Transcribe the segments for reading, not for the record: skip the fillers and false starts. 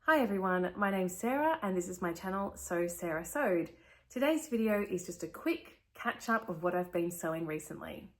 Hi everyone, my name's Sarah and this is my channel So Sarah Sewed. Today's video is just a quick catch up of what I've been sewing recently.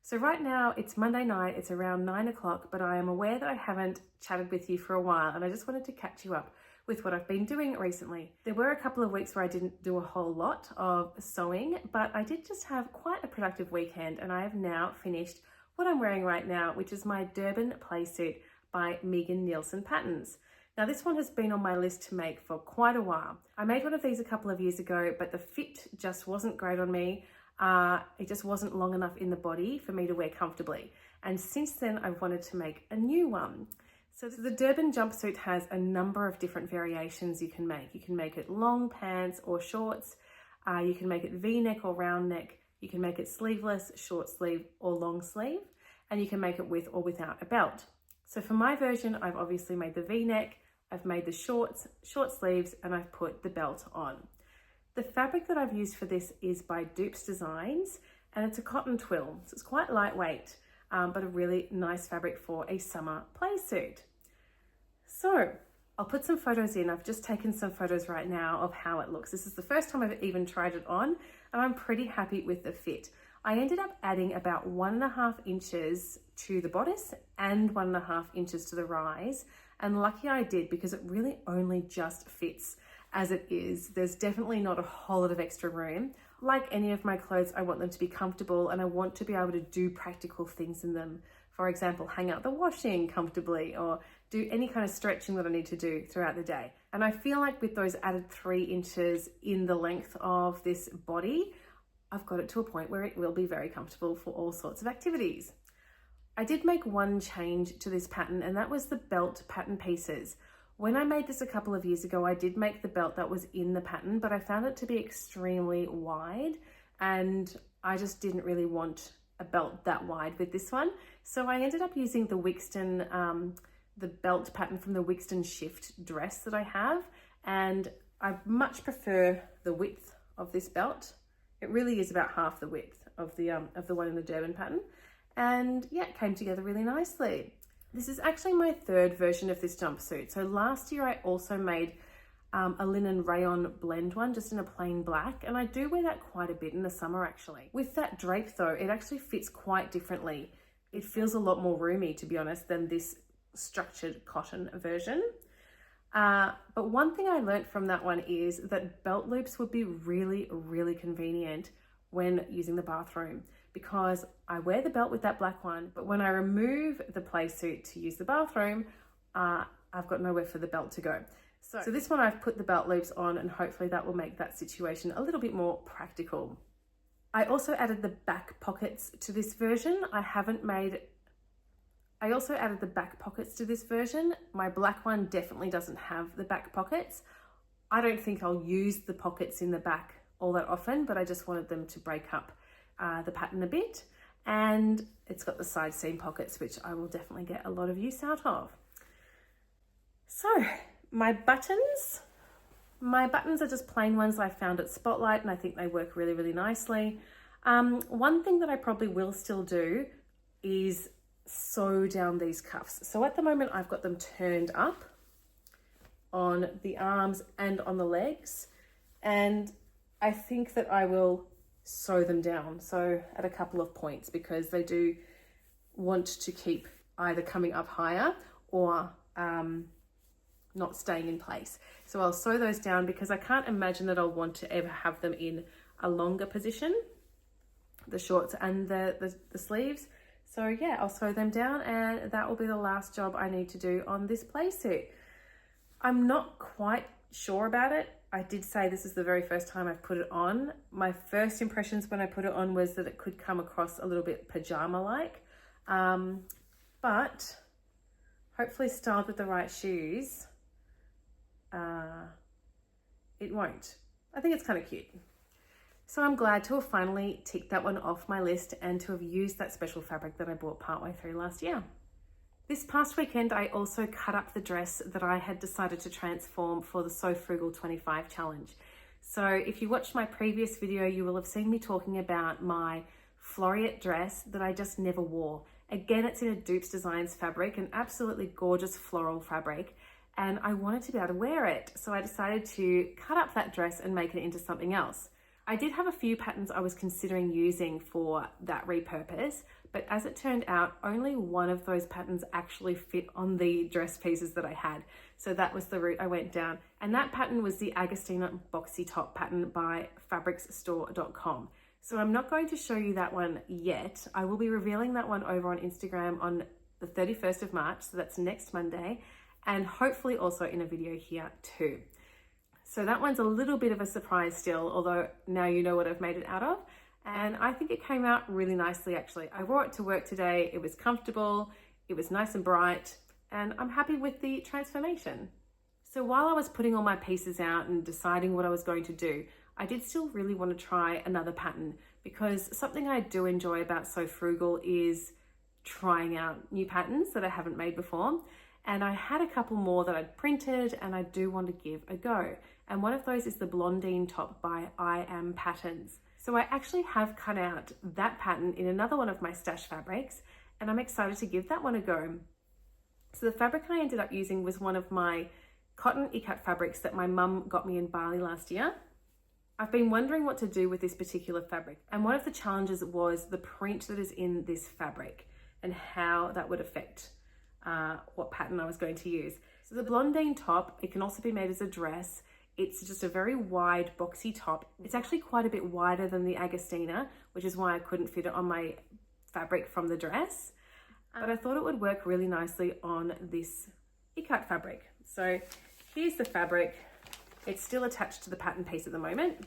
So right now it's Monday night, it's around 9 o'clock, but I am aware that I haven't chatted with you for a while and I just wanted to catch you up with what I've been doing recently. There were a couple of weeks where I didn't do a whole lot of sewing, but I did just have quite a productive weekend and I have now finished what I'm wearing right now, which is my Durban Playsuit by Nielsen patterns. Now this one has been on my list to make for quite a while. I made one of these a couple of years ago, but the fit just wasn't great on me. It just wasn't long enough in the body for me to wear comfortably. And since then I've wanted to make a new one. So the Durban jumpsuit has a number of different variations you can make. You can make it long pants or shorts. You can make it V-neck or round neck. You can make it sleeveless, short sleeve or long sleeve. And you can make it with or without a belt. So for my version, I've obviously made the V-neck, I've made the short sleeves, and I've put the belt on. The fabric that I've used for this is by Dupes Designs, and it's a cotton twill. So it's quite lightweight, but a really nice fabric for a summer play suit. So I'll put some photos in. I've just taken some photos right now of how it looks. This is the first time I've even tried it on, and I'm pretty happy with the fit. I ended up adding about 1.5 inches to the bodice and 1.5 inches to the rise. And lucky I did, because it really only just fits as it is. There's definitely not a whole lot of extra room. Like any of my clothes, I want them to be comfortable and I want to be able to do practical things in them. For example, hang out the washing comfortably or do any kind of stretching that I need to do throughout the day. And I feel like with those added 3 inches in the length of this body, I've got it to a point where it will be very comfortable for all sorts of activities. I did make one change to this pattern, and that was the belt pattern pieces. When I made this a couple of years ago, I did make the belt that was in the pattern, but I found it to be extremely wide and I just didn't really want a belt that wide with this one. So I ended up using the Wixton, the belt pattern from the Wixton Shift dress that I have, and I much prefer the width of this belt. It really is about half the width of the one in the Durban pattern. And yeah, it came together really nicely. This is actually my 3rd version of this jumpsuit. So last year I also made a linen rayon blend one, just in a plain black. And I do wear that quite a bit in the summer actually. With that drape though, it actually fits quite differently. It feels a lot more roomy, to be honest, than this structured cotton version. But one thing I learned from that one is that belt loops would be really, really convenient when using the bathroom, because I wear the belt with that black one, but when I remove the play suit to use the bathroom, I've got nowhere for the belt to go. So this one I've put the belt loops on, and hopefully that will make that situation a little bit more practical. I also added the back pockets to this version. I also added the back pockets to this version. My black one definitely doesn't have the back pockets. I don't think I'll use the pockets in the back all that often, but I just wanted them to break up the pattern a bit. And it's got the side seam pockets, which I will definitely get a lot of use out of. So my buttons are just plain ones I found at Spotlight, and I think they work really, really nicely. One thing that I probably will still do is sew down these cuffs. So at the moment I've got them turned up on the arms and on the legs, and I think that I will sew them down, so at a couple of points, because they do want to keep either coming up higher or not staying in place. So I'll sew those down, because I can't imagine that I'll want to ever have them in a longer position, the shorts and the sleeves. So yeah, I'll sew them down, and that will be the last job I need to do on this playsuit. I'm not quite sure about it. I did say this is the very first time I've put it on. My first impressions when I put it on was that it could come across a little bit pajama-like, but hopefully styled with the right shoes, it won't. I think it's kind of cute. So I'm glad to have finally ticked that one off my list and to have used that special fabric that I bought partway through last year. This past weekend, I also cut up the dress that I had decided to transform for the So Frugal 25 challenge. So if you watched my previous video, you will have seen me talking about my Floriette dress that I just never wore. Again, it's in a Dupes Designs fabric, an absolutely gorgeous floral fabric. and I wanted to be able to wear it. So I decided to cut up that dress and make it into something else. I did have a few patterns I was considering using for that repurpose, but as it turned out, only one of those patterns actually fit on the dress pieces that I had. So that was the route I went down. And that pattern was the Agostina Boxy Top pattern by fabricsstore.com. So I'm not going to show you that one yet. I will be revealing that one over on Instagram on the 31st of March, so that's next Monday, and hopefully also in a video here too. So that one's a little bit of a surprise still, although now you know what I've made it out of. And I think it came out really nicely actually. I wore it to work today, it was comfortable, it was nice and bright, and I'm happy with the transformation. So while I was putting all my pieces out and deciding what I was going to do, I did still really want to try another pattern, because something I do enjoy about So Frugal is trying out new patterns that I haven't made before. And I had a couple more that I'd printed and I do want to give a go. And one of those is the Blandine top by I Am Patterns. So I actually have cut out that pattern in another one of my stash fabrics, and I'm excited to give that one a go. So the fabric I ended up using was one of my cotton ikat fabrics that my mum got me in Bali last year. I've been wondering what to do with this particular fabric, and one of the challenges was the print that is in this fabric and how that would affect what pattern I was going to use. So the Blandine top, it can also be made as a dress. It's just a very wide boxy top. It's actually quite a bit wider than the Agostina, which is why I couldn't fit it on my fabric from the dress. But I thought it would work really nicely on this ikat fabric. So here's the fabric. It's still attached to the pattern piece at the moment.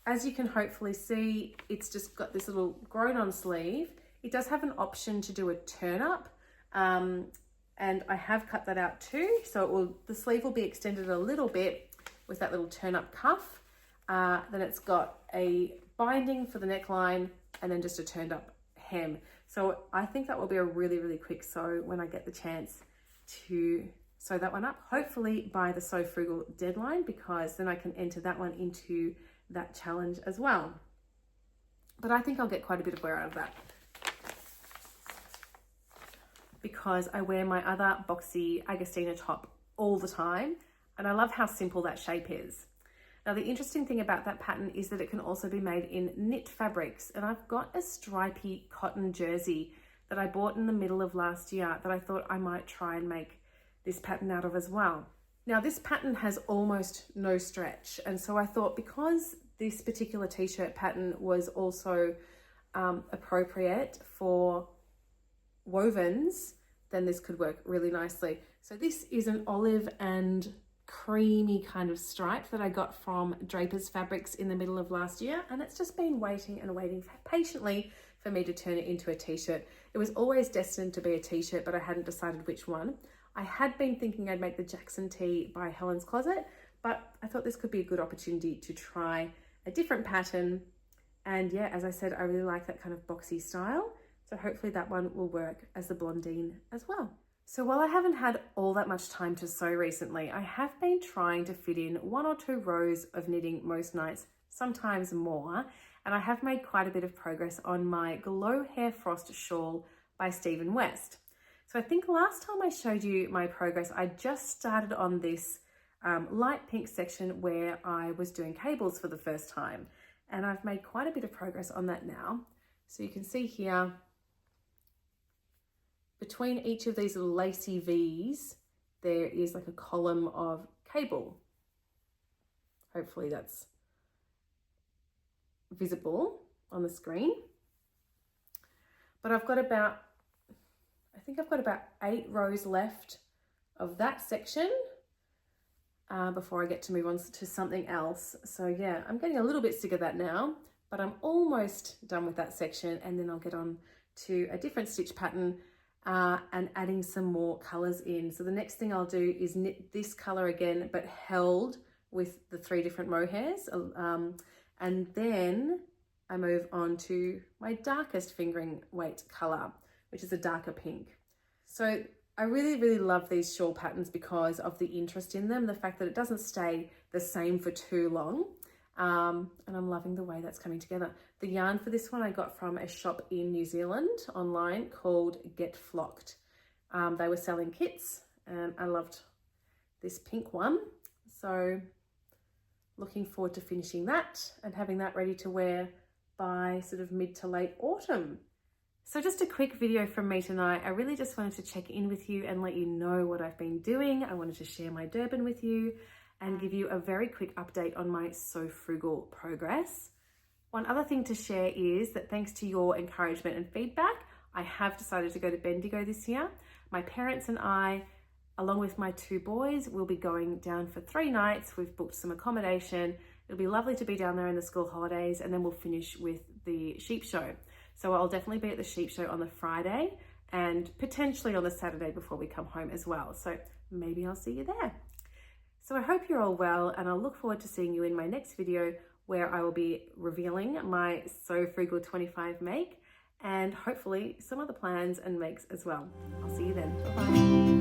As you can hopefully see, it's just got this little grown-on sleeve. It does have an option to do a turn-up, and I have cut that out too. So the sleeve will be extended a little bit with that little turn-up cuff. Then it's got a binding for the neckline and then just a turned-up hem. So I think that will be a really, really quick sew when I get the chance to sew that one up, hopefully by the So Frugal deadline, because then I can enter that one into that challenge as well. But I think I'll get quite a bit of wear out of that, because I wear my other boxy Agostina top all the time, and I love how simple that shape is. Now the interesting thing about that pattern is that it can also be made in knit fabrics, and I've got a stripy cotton jersey that I bought in the middle of last year that I thought I might try and make this pattern out of as well. Now this pattern has almost no stretch, and so I thought, because this particular t-shirt pattern was also appropriate for wovens, then this could work really nicely. So this is an olive and creamy kind of stripe that I got from Draper's Fabrics in the middle of last year, and it's just been waiting and waiting patiently for me to turn it into a t-shirt. It was always destined to be a t-shirt, but I hadn't decided which one. I had been thinking I'd make the Jackson tee by Helen's Closet, but I thought this could be a good opportunity to try a different pattern. And yeah, as I said, I really like that kind of boxy style. So hopefully that one will work as the Blandine as well. So while I haven't had all that much time to sew recently, I have been trying to fit in 1 or 2 rows of knitting most nights, sometimes more. And I have made quite a bit of progress on my Glowhair Frost Shawl by Stephen West. So I think last time I showed you my progress, I just started on this light pink section where I was doing cables for the first time. And I've made quite a bit of progress on that now. So you can see here, between each of these little lacy V's, there is like a column of cable. Hopefully that's visible on the screen. But I've got about, I think I've got about 8 rows left of that section before I get to move on to something else. So yeah, I'm getting a little bit sick of that now, but I'm almost done with that section, and then I'll get on to a different stitch pattern and adding some more colors in. So the next thing I'll do is knit this color again, but held with the 3 different mohairs. And then I move on to my darkest fingering weight color, which is a darker pink. So I really, really love these shawl patterns because of the interest in them, the fact that it doesn't stay the same for too long. And I'm loving the way that's coming together. The yarn for this one I got from a shop in New Zealand online called Get Flocked. They were selling kits and I loved this pink one. So looking forward to finishing that and having that ready to wear by sort of mid to late autumn. So just a quick video from me tonight. I really just wanted to check in with you and let you know what I've been doing. I wanted to share my Durban with you and give you a very quick update on my So Frugal progress. One other thing to share is that thanks to your encouragement and feedback, I have decided to go to Bendigo this year. My parents and I, along with my 2 boys, will be going down for 3 nights. We've booked some accommodation. It'll be lovely to be down there in the school holidays, and then we'll finish with the sheep show. So I'll definitely be at the sheep show on the Friday and potentially on the Saturday before we come home as well. So maybe I'll see you there. So I hope you're all well, and I'll look forward to seeing you in my next video where I will be revealing my So Frugal 25 make and hopefully some other plans and makes as well. I'll see you then. Bye-bye.